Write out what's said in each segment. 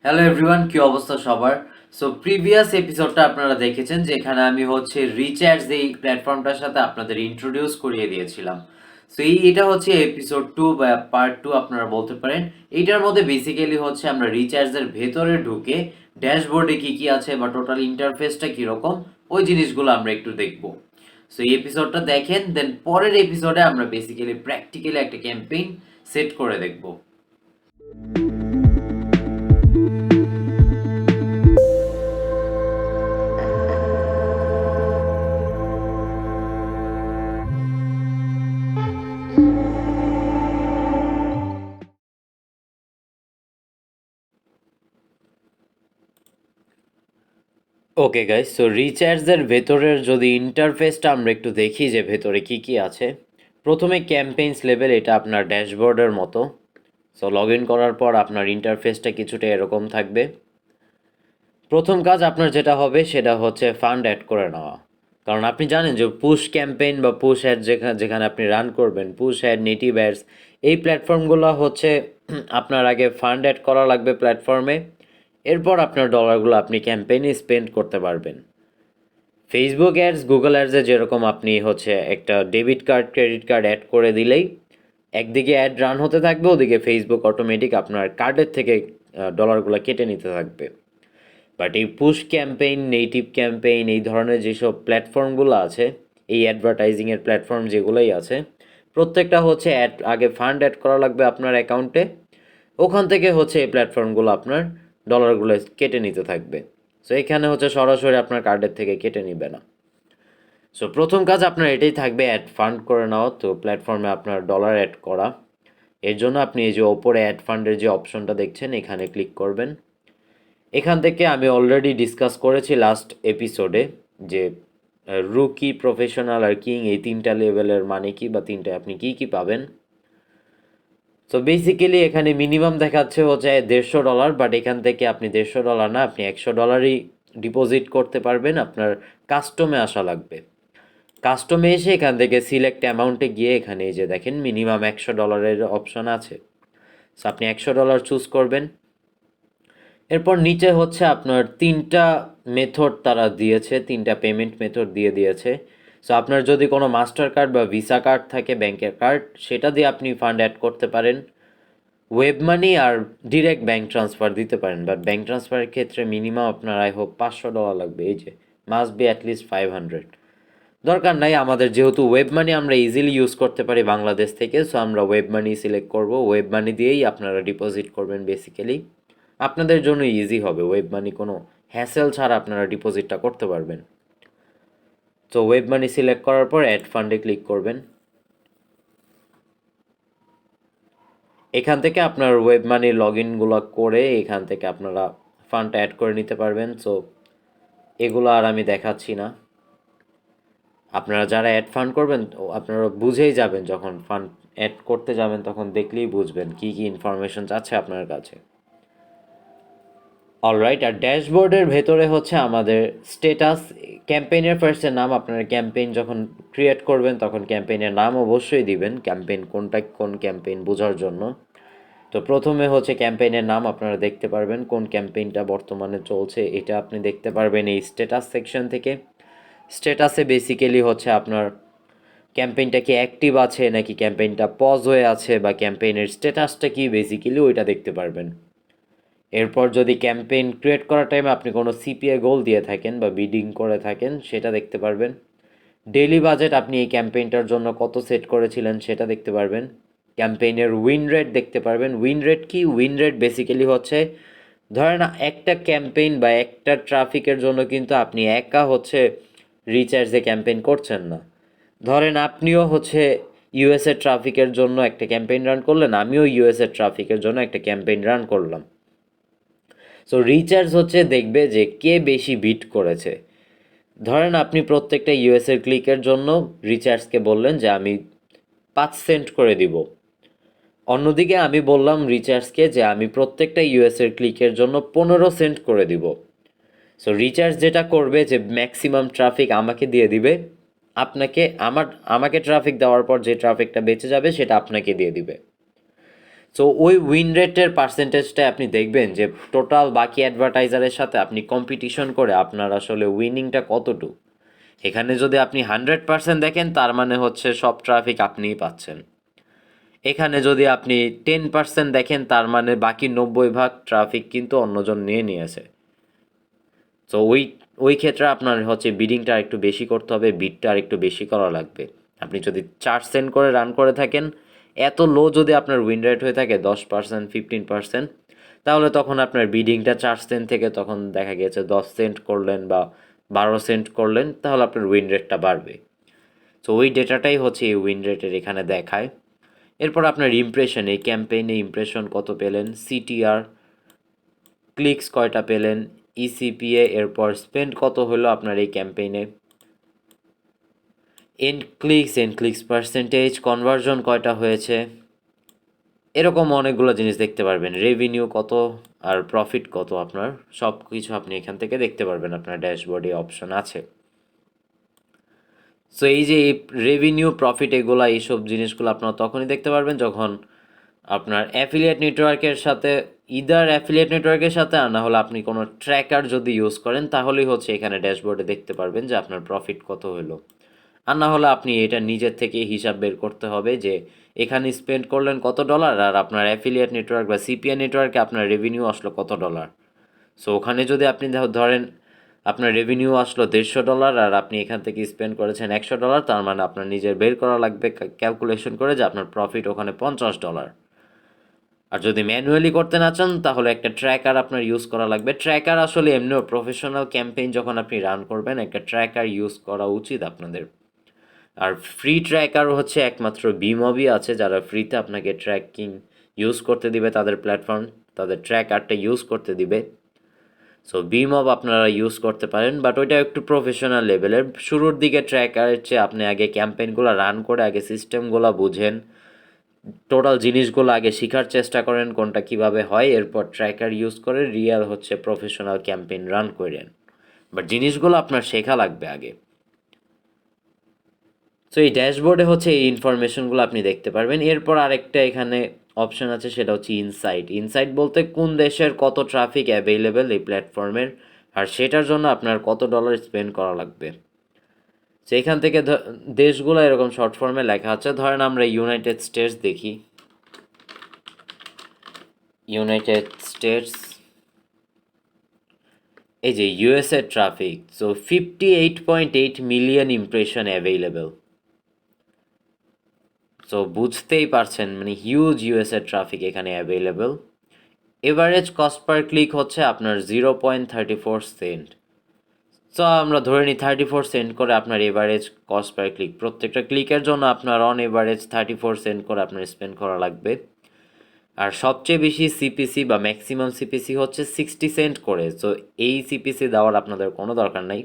Hello everyone, কি অবস্থা সবার? সো প্রিভিয়াস এপিসোডটা আপনারা দেখেছেন, যেখানে আমি রিচার্জ এই প্ল্যাটফর্মটার সাথে আপনাদের ইন্ট্রোডিউস করিয়ে দিয়েছিলাম। সো এটা হচ্ছে এপিসোড 2 বা পার্ট 2 আপনারা বলতে পারেন। এইটার মধ্যে বেসিক্যালি আমরা রিচার্জের ভেতরে ঢুকে ড্যাশবোর্ডে কি কি আছে বা টোটাল ইন্টারফেসটা কীরকম, ওই জিনিসগুলো আমরা একটু দেখব। সো এই এপিসোডটা দেখেন, দেন পরের এপিসোডে আমরা বেসিক্যালি প্র্যাকটিক্যালি একটা ক্যাম্পেইন সেট করে দেখব। ওকে গাইস, সো রিচার্জের ভেতরের যদি ইন্টারফেসটা আমরা একটু দেখি যে ভেতরে কি কি আছে। প্রথমে ক্যাম্পেইনস লেভেল, এটা আপনার ড্যাশবোর্ডের মতো। সো লগ ইন করার পর আপনার ইন্টারফেসটা কিছুটা এরকম থাকবে। প্রথম কাজ আপনার যেটা হবে সেটা হচ্ছে ফান্ড অ্যাড করে নেওয়া। কারণ আপনি জানেন যে পুশ ক্যাম্পেইন বা পুশ অ্যাড যেখানে আপনি রান করবেন, পুশ অ্যাড, নেটিভ অ্যাডস, এই প্ল্যাটফর্মগুলো আপনার আগে ফান্ড অ্যাড করা লাগবে প্ল্যাটফর্মে। এরপর আপনার ডলারগুলো আপনি ক্যাম্পেইনে স্পেন্ড করতে পারবেন। ফেসবুক অ্যাডস, গুগল অ্যাডসে যেরকম আপনি একটা debit card, credit card add করে দিলেই একদিকে অ্যাড রান হতে থাকবে, ওদিকে ফেসবুক অটোমেটিক আপনার কার্ডের থেকে ডলারগুলো কেটে নিতে থাকবে। বাট এই পুশ ক্যাম্পেইন, নেটিভ ক্যাম্পেইন, এই ধরনের যেসব প্ল্যাটফর্মগুলো আছে, এই অ্যাডভার্টাইজিংয়ের প্ল্যাটফর্ম যেগুলোই আছে, প্রত্যেকটা আগে ফান্ড অ্যাড করা লাগবে আপনার অ্যাকাউন্টে। ওখান থেকে এই প্ল্যাটফর্মগুলো আপনার ডলারগুলো কেটে নিতে থাকবে। সো এখানে সরাসরি আপনার কার্ডের থেকে কেটে নিবে না। সো প্রথম কাজ আপনার এটাই থাকবে, অ্যাড ফান্ড করে নেওয়া। তো প্ল্যাটফর্মে আপনার ডলার অ্যাড করা, এর জন্য আপনি এই যে ওপরে অ্যাড ফান্ডের যে অপশনটা দেখছেন, এখানে ক্লিক করবেন। এখান থেকে আমি অলরেডি ডিসকাস করেছি লাস্ট এপিসোডে যে রুকি, প্রফেশনাল আর কিং, এই তিনটা লেভেলের মানে কি, বা তিনটা আপনি কি কি পাবেন। সো বেসিক্যালি এখানে মিনিমাম দেখাচ্ছে $150, বাট এখান থেকে আপনি $150 না, আপনি $100ই ডিপোজিট করতে পারবেন। আপনার কাস্টমে আসা লাগবে। কাস্টমে এসে এখান থেকে সিলেক্ট অ্যামাউন্টে গিয়ে এখানে এই যে দেখেন মিনিমাম $100 অপশন আছে। সো আপনি $100 চুজ করবেন। এরপর নিচে আপনার তিনটা মেথড তারা দিয়েছে, তিনটা পেমেন্ট মেথড দিয়ে দিয়েছে। সো আপনার যদি কোনো মাস্টার কার্ড বা ভিসা কার্ড থাকে, ব্যাংকের কার্ড, সেটা দিয়ে আপনি ফান্ড অ্যাড করতে পারেন। ওয়েব মানি আর ডিরেক্ট ব্যাংক ট্রান্সফার দিতে পারেন, বাট ব্যাংক ট্রান্সফারের ক্ষেত্রে মিনিমাম আপনার আই হোপ $500 লাগবে। এই যে মাস্ট বি অ্যাটলিস্ট 500। দরকার নাই, আমাদের যেহেতু ওয়েব মানি আমরা ইজিলি ইউজ করতে পারি বাংলাদেশ থেকে, সো আমরা ওয়েব মানি সিলেক্ট করব। ওয়েব মানি দিয়েই আপনারা ডিপোজিট করবেন। বেসিক্যালি আপনাদের জন্য ইজি হবে, ওয়েব মানি কোনো হ্যাসেল ছাড়া আপনারা ডিপোজিটটা করতে পারবেন। তো ওয়েব মানি সিলেক্ট করার পর অ্যাড ফান্ডে ক্লিক করবেন। এখান থেকে আপনার ওয়েব মানি লগ ইনগুলো করে এখান থেকে আপনারা ফান্ডটা অ্যাড করে নিতে পারবেন। সো এগুলো আর আমি দেখাচ্ছি না। আপনারা যারা অ্যাড ফান্ড করবেন, আপনারা বুঝেই যাবেন, যখন ফান্ড অ্যাড করতে যাবেন তখন দেখলেই বুঝবেন কী কী ইনফরমেশন আছে আপনার কাছে। অলরাইট, আর ড্যাশবোর্ডের ভেতরে আমাদের স্টেটাস, ক্যাম্পেইনের ফার্স্টের নাম। আপনারা ক্যাম্পেইন যখন ক্রিয়েট করবেন তখন ক্যাম্পেইনের নাম অবশ্যই দিবেন, ক্যাম্পেইন কোনটা কোন ক্যাম্পেইন বোঝার জন্য। তো প্রথমে ক্যাম্পেইনের নাম আপনারা দেখতে পারবেন, কোন ক্যাম্পেইনটা বর্তমানে চলছে এটা আপনি দেখতে পারবেন এই স্ট্যাটাস সেকশন থেকে। স্ট্যাটাসে বেসিক্যালি আপনার ক্যাম্পেইনটা কি অ্যাক্টিভ আছে নাকি ক্যাম্পেইনটা পজ হয়ে আছে, বা ক্যাম্পেইনের স্ট্যাটাসটা কি, বেসিক্যালি ওইটা দেখতে পারবেন। এরপর যদি ক্যাম্পেইন ক্রিয়েট করার টাইমে আপনি কোনো সিপিএ গোল দিয়ে থাকেন বা বিডিং করে থাকেন, সেটা দেখতে পারবেন। ডেইলি বাজেট আপনি এই ক্যাম্পেইনটার জন্য কত সেট করেছিলেন সেটা দেখতে পারবেন। ক্যাম্পেইনের উইন রেট দেখতে পারবেন। উইন রেট কি? উইন রেট বেসিক্যালি ধরেন একটা ক্যাম্পেইন বা একটা ট্রাফিকের জন্য কিন্তু আপনি একা রিচার্জে ক্যাম্পেইন করছেন না। ধরেন আপনিও ইউএসএ ট্রাফিকের জন্য একটা ক্যাম্পেইন রান করলেন, আমিও ইউএসএ ট্রাফিকের জন্য একটা ক্যাম্পেইন রান করলাম। সো রিচার্জ দেখবে যে কে বেশি বিট করেছে। ধরেন আপনি প্রত্যেকটা ইউএসএর ক্লিকের জন্য রিচার্জকে বললেন যে আমি 5 সেন্ট করে দিব। অন্যদিকে আমি বললাম রিচার্জকে যে আমি প্রত্যেকটা ইউএসএর ক্লিকের জন্য 15 সেন্ট করে দিব। সো রিচার্জ যেটা করবে যে ম্যাক্সিমাম ট্রাফিক আমাকে দিয়ে দিবে, আমাকে ট্রাফিক দেওয়ার পর যে ট্রাফিকটা বেঁচে যাবে সেটা আপনাকে দিয়ে দিবে। সো ওই উইন রেটের পার্সেন্টেজটা আপনি দেখবেন যে টোটাল বাকি অ্যাডভার্টাইজারের সাথে আপনি কম্পিটিশন করে আপনার আসলে উইনিংটা কতটুকু। এখানে যদি আপনি 100% দেখেন তার মানে হচ্ছে সব ট্রাফিক আপনিই পাচ্ছেন। এখানে যদি আপনি 10% দেখেন তার মানে বাকি 90% ট্রাফিক কিন্তু অন্যজন নিয়ে নিয়েছে। তো ওই ক্ষেত্রে আপনার হচ্ছে বিডিংটা একটু বেশি করতে হবে, বিটটা আর একটু বেশি করা লাগবে। আপনি যদি 4 সেন্ট করে রান করে থাকেন, এত লো যদি আপনার উইন রেট হয়ে থাকে 10%, 15%, তাহলে তখন আপনার বিডিংটা 4 সেন্ট থেকে তখন দেখা গেছে 10 সেন্ট করলেন বা 12 সেন্ট করলেন, তাহলে আপনার উইন রেটটা বাড়বে। তো ওই ডেটাটাই হচ্ছে এই উইন রেটের এখানে দেখায়। এরপর আপনার ইমপ্রেশন, এই ক্যাম্পেইনে ইমপ্রেশন কত পেলেন, সিটিআর, ক্লিকস কয়টা পেলেন, ইসিপিএ, এরপর স্পেন্ড কত হলো আপনার এই ক্যাম্পেইনে, এন্ড ক্লিকস পার্সেন্টেজ, কনভার্জন কয়টা হয়েছে, এরকম অনেকগুলো জিনিস দেখতে পারবেন। রেভিনিউ কত আর প্রফিট কত আপনার, সব কিছু আপনি এখান থেকে দেখতে পারবেন, আপনার ড্যাশবোর্ডে অপশন আছে। সো এই যে রেভিনিউ, প্রফিট, এগুলা এইসব জিনিসগুলো আপনারা তখনই দেখতে পারবেন যখন আপনার অ্যাফিলিয়েট নেটওয়ার্কের সাথে, ইদার অ্যাফিলিয়েট নেটওয়ার্কের সাথে আর না হলে আপনি কোনো ট্র্যাকার যদি ইউজ করেন, তাহলেই হচ্ছে এখানে ড্যাশবোর্ডে দেখতে পারবেন যে আপনার প্রফিট কত হলো। আর না হলে আপনি এটা নিজের থেকে হিসাব বের করতে হবে যে এখানে স্পেন্ড করলেন কত ডলার আর আপনার অ্যাফিলিয়েট নেটওয়ার্ক বা সিপিএ নেটওয়ার্কে আপনার রেভিনিউ আসলো কত ডলার। সো ওখানে যদি আপনি ধরেন আপনার রেভিনিউ আসলো $150 আর আপনি এখান থেকে স্পেন্ড করেছেন $100, তার মানে আপনার নিজের বের করা লাগবে ক্যালকুলেশন করে যে আপনার প্রফিট ওখানে $50। আর যদি ম্যানুয়ালি করতে না চান তাহলে একটা ট্র্যাকার আপনার ইউজ করা লাগবে। ট্র্যাকার আসলে এমনিও প্রফেশনাল ক্যাম্পেইন যখন আপনি রান করবেন একটা ট্র্যাকার ইউজ করা উচিত আপনাদের। আর ফ্রি ট্র্যাকার হচ্ছে একমাত্র বিমবই আছে যারা ফ্রিতে আপনাকে ট্র্যাকিং ইউজ করতে দিবে, তাদের প্ল্যাটফর্ম তাদের ট্র্যাকারটা ইউজ করতে দিবে। সো বিমব আপনারা ইউজ করতে পারেন, বাট ওইটা একটু প্রফেশনাল লেভেলের। শুরুর দিকে ট্র্যাকারের চেয়ে আপনি আগে ক্যাম্পেইনগুলো রান করে আগে সিস্টেমগুলো বুঝেন, টোটাল জিনিসগুলো আগে শেখার চেষ্টা করেন কোনটা কিভাবে হয়, এরপর ট্র্যাকার ইউজ করে রিয়েল হচ্ছে প্রফেশনাল ক্যাম্পেইন রান করেন। বাট জিনিসগুলো আপনার শেখা লাগবে আগে। সো এই ড্যাশবোর্ডে হচ্ছে এই ইনফরমেশনগুলো আপনি দেখতে পারবেন। এরপর আরেকটা এখানে অপশন আছে, সেটা হচ্ছে ইনসাইট। ইনসাইট বলতে কোন দেশের কত ট্রাফিক অ্যাভেলেবেল এই প্ল্যাটফর্মের, আর সেটার জন্য আপনার কত ডলার স্পেন্ড করা লাগবে। তো এখান থেকে দেশগুলো এরকম শর্ট ফর্মে লেখা আছে। ধরেন আমরা ইউনাইটেড স্টেটস দেখি, ইউনাইটেড স্টেটস, এই যে USA traffic, so 58.8 million impression available. So বুঝতেই পারছেন মানে হিউজ ইউএসএ ট্রাফিক এখানে available. Average cost per click হচ্ছে আপনার 0.34 সেন্ট। সো আমরা ধরে নিই 34 সেন্ট করে আপনার এভারেজ কস্ট পার ক্লিক। প্রত্যেকটা ক্লিকের জন্য আপনার অন এভারেজ 34 সেন্ট করে আপনার স্পেন্ড করা লাগবে। আর সবচেয়ে বেশি সিপিসি বা ম্যাক্সিমাম সিপিসি হচ্ছে 60 সেন্ট করে। সো এই সিপিসি দেওয়ার আপনাদের কোনো দরকার নাই।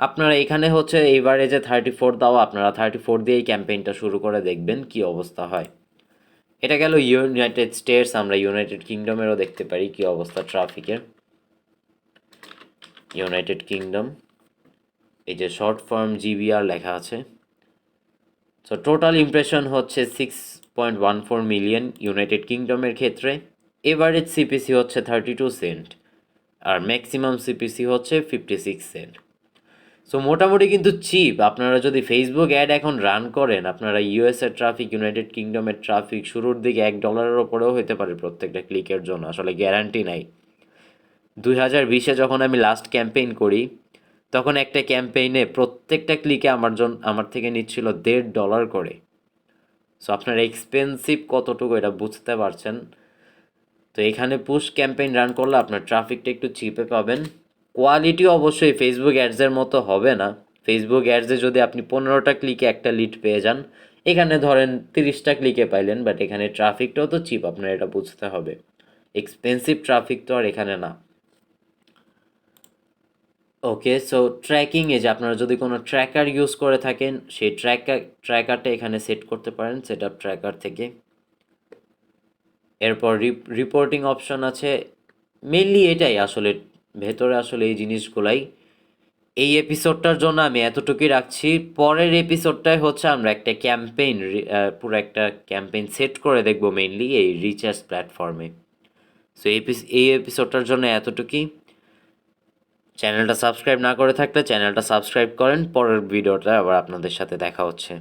আপনারা এখানে হচ্ছে এভারেজে 34 দাও, আপনারা 34 দিয়ে এই ক্যাম্পেইনটা শুরু করে দেখবেন কি অবস্থা হয়। এটা গেল ইউনাইটেড স্টেটস। আমরা ইউনাইটেড কিংডমেরও দেখতে পারি কি অবস্থা ট্রাফিকের। ইউনাইটেড কিংডম, এই যে শর্ট ফর্ম জিবিআর লেখা আছে। সো টোটাল ইমপ্রেশন হচ্ছে 6.14 মিলিয়ন ইউনাইটেড কিংডমের ক্ষেত্রে। এভারেজ সিপিসি হচ্ছে 32 সেন্ট আর ম্যাক্সিমাম সিপিসি হচ্ছে 56 সেন্ট। সো মোটামুটি কিন্তু চিপ। আপনারা যদি ফেসবুক অ্যাড এখন রান করেন, আপনারা ইউএসএর ট্রাফিক, ইউনাইটেড কিংডমের ট্রাফিক শুরুর দিকে $1 ওপরেও হতে পারে প্রত্যেকটা ক্লিকের জন্য, আসলে গ্যারান্টি নাই। 2020-এ যখন আমি লাস্ট ক্যাম্পেইন করি তখন একটা ক্যাম্পেইনে প্রত্যেকটা ক্লিকে আমার থেকে নিচ্ছিল $1.5 করে। সো আপনার এক্সপেন্সিভ কতটুকু এটা বুঝতে পারছেন। তো এখানে পুশ ক্যাম্পেইন রান করলে আপনার ট্রাফিকটা একটু চিপে পাবেন। কোয়ালিটি অবশ্যই ফেসবুক অ্যাডসের মতো হবে না। ফেসবুক অ্যাডসে যদি আপনি 15টা ক্লিকে একটা লিড পেয়ে যান, এখানে ধরেন 30টা ক্লিকে পাইলেন, বাট এখানে ট্রাফিকটাও তো চিপ, আপনার এটা বুঝতে হবে। এক্সপেন্সিভ ট্রাফিক তো আর এখানে না। ওকে, সো ট্র্যাকিং, যে আপনারা যদি কোনো ট্র্যাকার ইউজ করে থাকেন সেই ট্র্যাকারটা এখানে সেট করতে পারেন সেট আপ ট্র্যাকার থেকে। এরপর রিপোর্টিং অপশন আছে। মেনলি এটাই আসলে ভেতরে আসলে এই জিনিসগুলাই। এই এপিসোডটার জন্য আমি এতটুকুই রাখছি। পরের এপিসোডটায় হচ্ছে আমরা একটা ক্যাম্পেইন পুরো একটা ক্যাম্পেইন সেট করে দেখব মেইনলি এই রিচার্জ প্ল্যাটফর্মে। সো এই এপিসোডটার জন্য এতটুকুই। চ্যানেলটা সাবস্ক্রাইব না করে থাকলে চ্যানেলটা সাবস্ক্রাইব করেন। পরের ভিডিওটা আবার আপনাদের সাথে দেখা হচ্ছে।